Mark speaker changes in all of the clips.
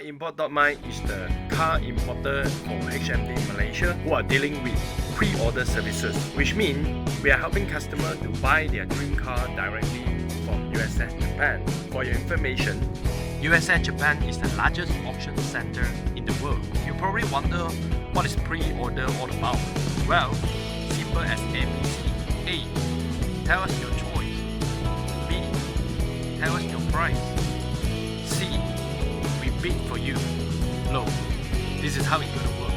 Speaker 1: Import.my is the car importer for HMD Malaysia who are dealing with pre-order services, which means we are helping customers to buy their dream car directly from USS Japan. For your information, USS Japan is the largest auction center in the world. You probably wonder what is pre-order all about. Well, simple as ABC. A. Tell us your choice. B. Tell us your price. C. We bid for you. Low. This is how it's gonna work.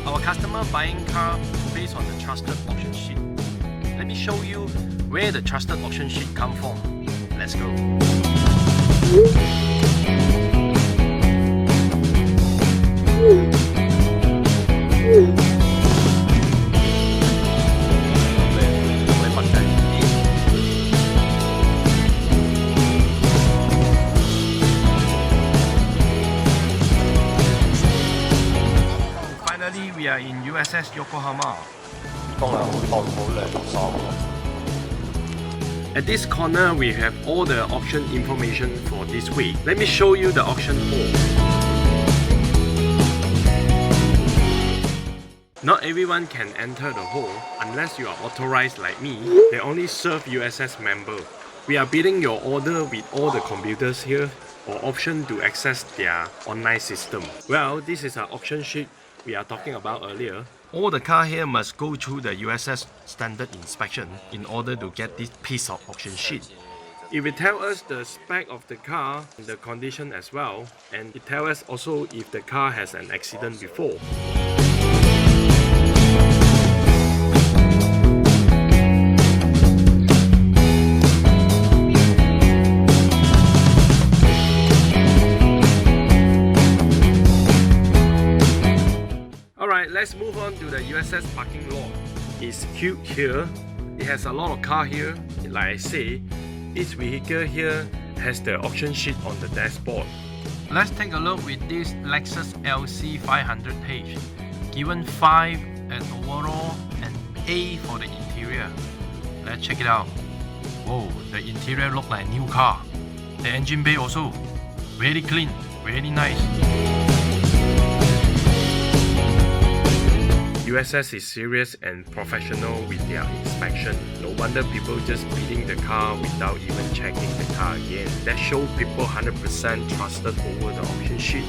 Speaker 1: Our customer buying car based on the trusted auction sheet. Let me show you where the trusted auction sheet come from. Let's go. Finally, we are in USS Yokohama. At this corner, we have all the auction information for this week. Let me show you the auction hall. Not everyone can enter the hall unless you are authorized like me. They only serve USS member. We are bidding your order with all the computers here or option to access their online system. Well, this is our auction sheet we are talking about earlier. All the car here must go through the USS standard inspection in order to get this piece of auction sheet. It will tell us the spec of the car, the condition as well, and it tells us also if the car has an accident before. Alright, let's move on to the USS parking lot. It's huge here. It has a lot of car here. Like I say, each vehicle here has the auction sheet on the dashboard. Let's take a look with this Lexus LC 500H. Given 5 at overall and A for the interior. Let's check it out. Whoa, the interior looks like a new car. The engine bay also very clean, very nice. USS is serious and professional with their inspection. No wonder people just bidding the car without even checking the car again. That shows people 100% trusted over the auction sheet.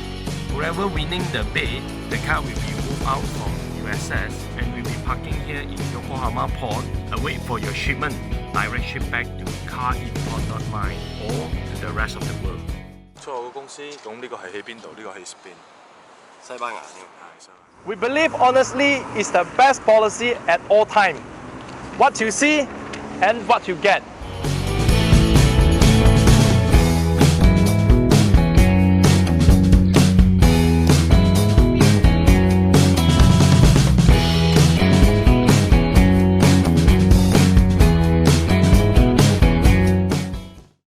Speaker 1: Whoever winning the bid, the car will be moved out from USS and will be parking here in Yokohama Port, await for your shipment, direct ship back to Car Import.my or to the rest of the world.
Speaker 2: 出口嘅公司，咁呢個係喺邊度？呢個喺邊？西班牙呢個係西班牙。
Speaker 3: We believe honestly is the best policy at all time. What you see and what you get.